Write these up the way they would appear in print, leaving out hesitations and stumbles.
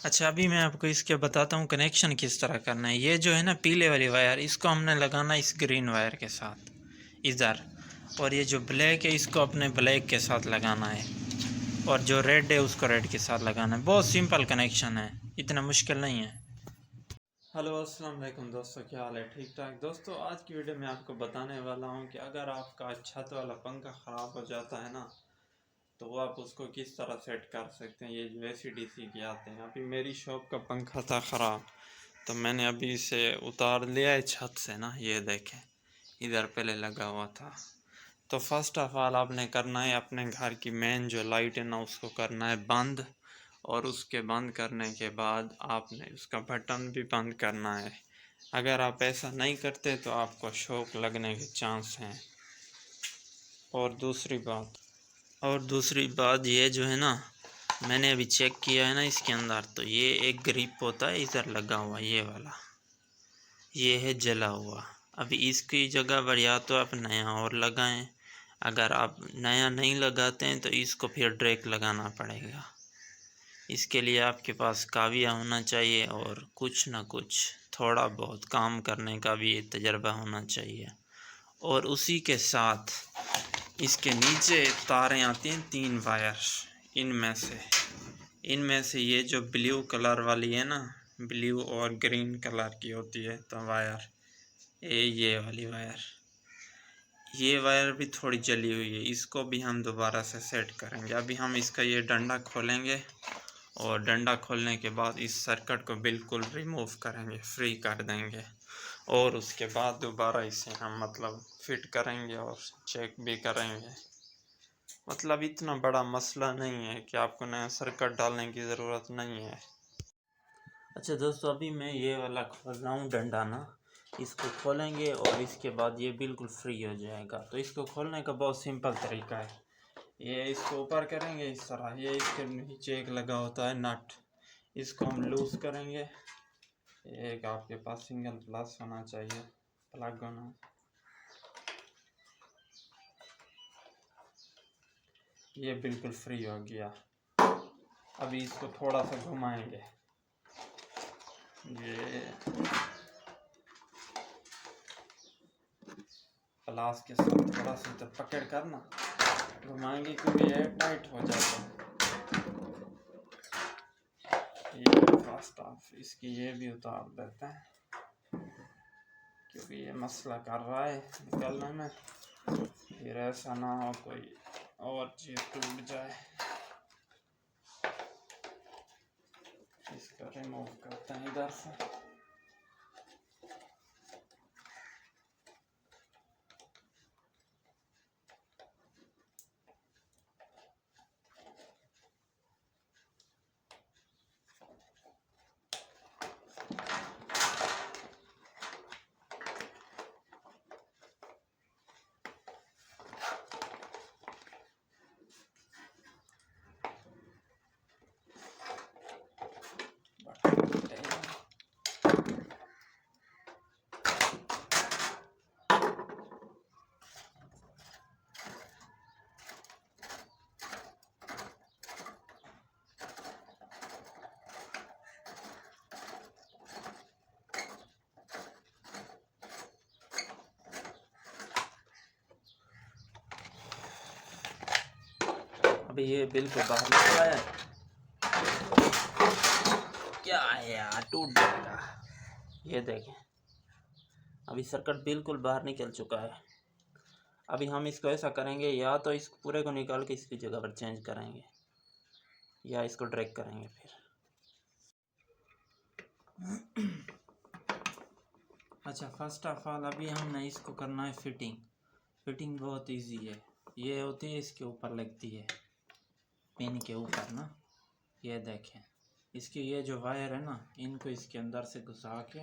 अच्छा, अभी मैं आपको इसके बताता हूँ कनेक्शन किस तरह करना है। ये जो है ना पीले वाली वायर, इसको हमने लगाना इस ग्रीन वायर के साथ इधर, और ये जो ब्लैक है इसको अपने ब्लैक के साथ लगाना है, और जो रेड है उसको रेड के साथ लगाना है। बहुत सिंपल कनेक्शन है, इतना मुश्किल नहीं है। हेलो, अस्सलाम वालेकुम दोस्तों, क्या हाल है? ठीक ठाक दोस्तों। आज की वीडियो में आपको बताने वाला हूँ कि अगर आपका छत वाला पंखा ख़राब हो जाता है ना, तो आप उसको किस तरह सेट कर सकते हैं। ये जो AC/DC के आते हैं, अभी मेरी शॉप का पंखा था ख़राब, तो मैंने अभी इसे उतार लिया है छत से ना। ये देखें, इधर पहले लगा हुआ था। तो फर्स्ट ऑफ ऑल आपने करना है, अपने घर की मेन जो लाइट है ना उसको करना है बंद, और उसके बंद करने के बाद आपने उसका बटन भी बंद करना है। अगर आप ऐसा नहीं करते तो आपको शॉक लगने के चांस हैं। और दूसरी बात ये जो है ना, मैंने अभी चेक किया है ना इसके अंदर, तो ये एक ग्रिप होता है इधर लगा हुआ, ये वाला, ये है जला हुआ। अभी इसकी जगह पर या तो आप नया और लगाएं, अगर आप नया नहीं लगाते हैं तो इसको फिर ड्रैक लगाना पड़ेगा। इसके लिए आपके पास काविया होना चाहिए, और कुछ ना कुछ थोड़ा बहुत काम करने का भी तजर्बा होना चाहिए। और उसी के साथ इसके नीचे तारें आती हैं 3 वायर, इनमें से ये जो ब्लू कलर वाली है ना, ब्लू और ग्रीन कलर की होती है तो वायर, ये वाली वायर, ये वायर भी थोड़ी जली हुई है, इसको भी हम दोबारा से सेट करेंगे। अभी हम इसका ये डंडा खोलेंगे, और डंडा खोलने के बाद इस सर्किट को बिल्कुल रिमूव करेंगे, फ्री कर देंगे, और उसके बाद दोबारा इसे हम मतलब फिट करेंगे और चेक भी करेंगे। मतलब इतना बड़ा मसला नहीं है कि आपको नया सर्किट डालने की ज़रूरत नहीं है। अच्छा दोस्तों, अभी मैं ये वाला खोल रहा हूँ डंडा ना, इसको खोलेंगे और इसके बाद ये बिल्कुल फ्री हो जाएगा। तो इसको खोलने का बहुत सिंपल तरीका है। ये इसको ऊपर करेंगे इस तरह, ये इसके नीचे एक लगा होता है नट, इसको हम लूज़ करेंगे। एक आपके पास सिंगल प्लस होना चाहिए, प्लग होना। ये बिल्कुल फ्री हो गया। अभी इसको थोड़ा सा घुमाएंगे, ये प्लास के साथ थोड़ा सा तो पकड़ कर ना घुमाएंगे, क्योंकि ये टाइट हो जाता है। ये फर्स्ट ऑफ इसकी ये भी उतार देते हैं, क्योंकि ये मसला कर रहा है निकलने में, फिर ऐसा ना हो कोई और चीज़ टूट जाए। इसको रिमूव करते हैं इधर से। अभी ये बिल्कुल बाहर निकल आया, क्या है यार, टूट जाएगा। ये देखें, अभी सर्किट बिल्कुल बाहर निकल चुका है। अभी हम इसको ऐसा करेंगे, या तो इस पूरे को निकाल के इसकी जगह पर चेंज करेंगे, या इसको ड्रैग करेंगे फिर। अच्छा, फर्स्ट ऑफ ऑल अभी हमने इसको करना है फिटिंग बहुत इजी है। ये होती है, इसके ऊपर लगती है, पिन के ऊपर ना। ये देखें, इसकी ये जो वायर है ना, इनको इसके अंदर से घुसा के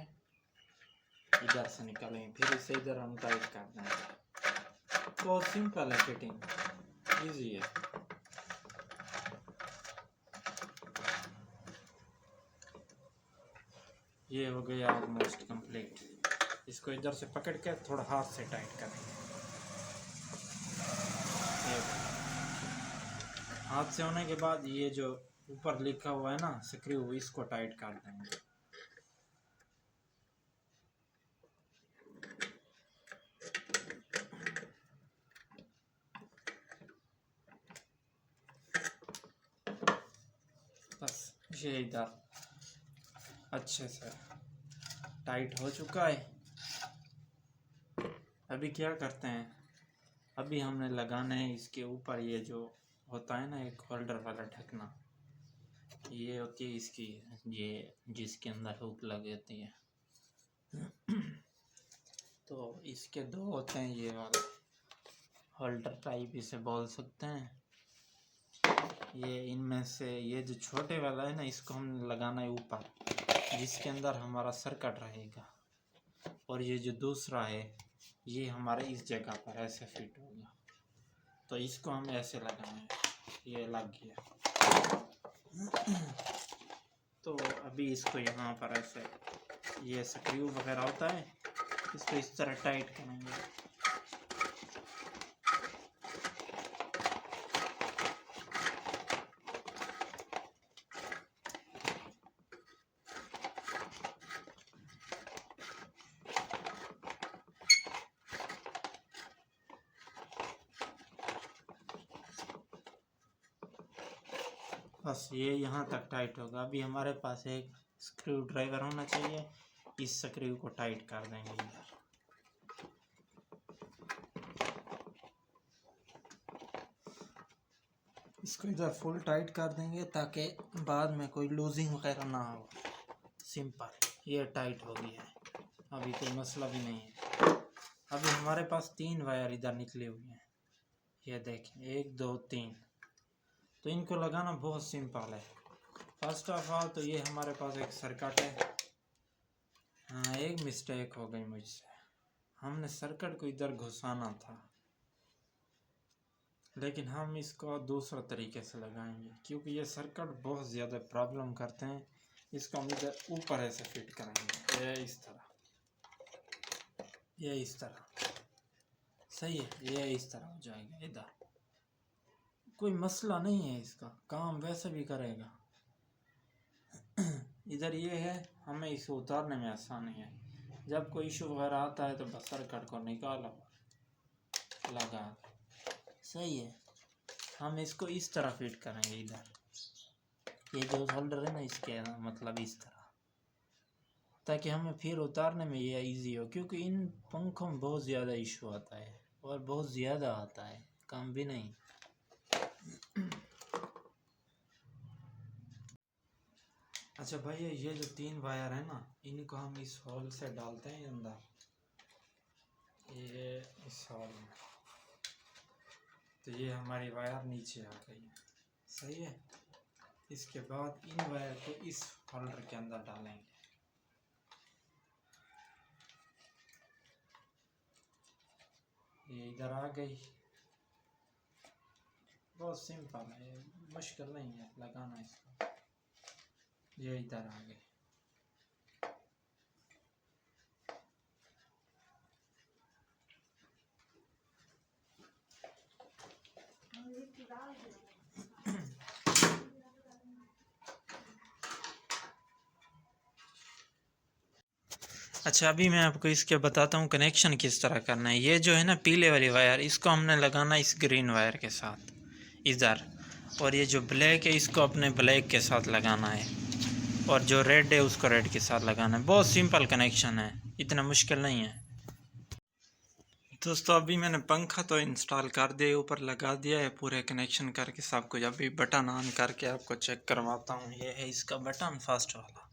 इधर से निकालेंगे, फिर इसे इधर हम टाइट कर देंगे। बहुत सिंपल है, फिटिंग इजी है। ये हो गया ऑलमोस्ट कंप्लीट। इसको इधर से पकड़ के थोड़ा हाथ से टाइट करेंगे। हाथ से होने के बाद ये जो ऊपर लिखा हुआ है ना स्क्रू, इसको टाइट कर देंगे। बस ये इधर अच्छे से टाइट हो चुका है। अभी क्या करते हैं, अभी हमने लगाना है इसके ऊपर ये जो होता है ना एक होल्डर वाला ढकना, ये होती है इसकी, ये जिसके अंदर हुक लगी होती है। तो इसके दो होते हैं, ये वाला होल्डर टाइप इसे बोल सकते हैं। ये इनमें से ये जो छोटे वाला है ना, इसको हम लगाना है ऊपर, जिसके अंदर हमारा सर्किट रहेगा। और ये जो दूसरा है ये हमारे इस जगह पर ऐसे फिट होगा। तो इसको हम ऐसे लगाएं, ये लग गया। तो अभी इसको यहाँ पर ऐसे, ये स्क्रू वगैरह होता है, इसको इस तरह टाइट करेंगे। बस ये यहाँ तक टाइट होगा। अभी हमारे पास एक स्क्रू ड्राइवर होना चाहिए, इस स्क्रू को टाइट कर देंगे इधर। इसको इधर फुल टाइट कर देंगे ताकि बाद में कोई लूजिंग वगैरह ना हो। सिंपल, ये टाइट हो गया है, अभी कोई मसला भी नहीं है। अभी हमारे पास 3 वायर इधर निकले हुए हैं, ये देखें 1 2 3। तो इनको लगाना बहुत सिंपल है। फर्स्ट ऑफ ऑल तो ये हमारे पास एक सर्किट है। हाँ, एक मिस्टेक हो गई मुझसे, हमने सर्किट को इधर घुसाना था, लेकिन हम इसको दूसरा तरीके से लगाएंगे क्योंकि ये सर्किट बहुत ज़्यादा प्रॉब्लम करते हैं। इसको हम इधर ऊपर ऐसे फिट करेंगे, ये इस तरह, ये इस तरह, सही है, ये इस तरह हो जाएगा। इधर कोई मसला नहीं है, इसका काम वैसे भी करेगा। इधर ये है, हमें इसे उतारने में आसानी है। जब कोई इशू वगैरह आता है तो बस सर्किट को निकालो, लगा, सही है। हम इसको इस तरह फिट करेंगे इधर, ये जो होल्डर है ना इसके मतलब इस तरह, ताकि हमें फिर उतारने में ये इजी हो। क्योंकि इन पंखों में बहुत ज़्यादा इशू आता है और बहुत ज़्यादा आता है, कम भी नहीं। अच्छा भाई, ये जो 3 वायर है ना, इनको हम इस होल से डालते हैं अंदर, ये इस होल में। तो ये हमारी वायर नीचे आ गई है, सही है। इसके बाद इन वायर को इस होल्डर के अंदर डालेंगे। ये इधर आ गई, बहुत सिंपल है, मुश्किल नहीं है लगाना इसको। ये इधर आ गई। अच्छा, अभी मैं आपको इसके बताता हूँ कनेक्शन किस तरह करना है। ये जो है ना पीले वाली वायर, इसको हमने लगाना इस ग्रीन वायर के साथ इधर, और ये जो ब्लैक है इसको अपने ब्लैक के साथ लगाना है, और जो रेड है उसको रेड के साथ लगाना है। बहुत सिंपल कनेक्शन है, इतना मुश्किल नहीं है। दोस्तों, अभी मैंने पंखा तो इंस्टॉल कर दिया, ऊपर लगा दिया है पूरे कनेक्शन करके सब कुछ। अभी बटन ऑन करके आपको चेक करवाता हूँ। ये है इसका बटन फर्स्ट वाला,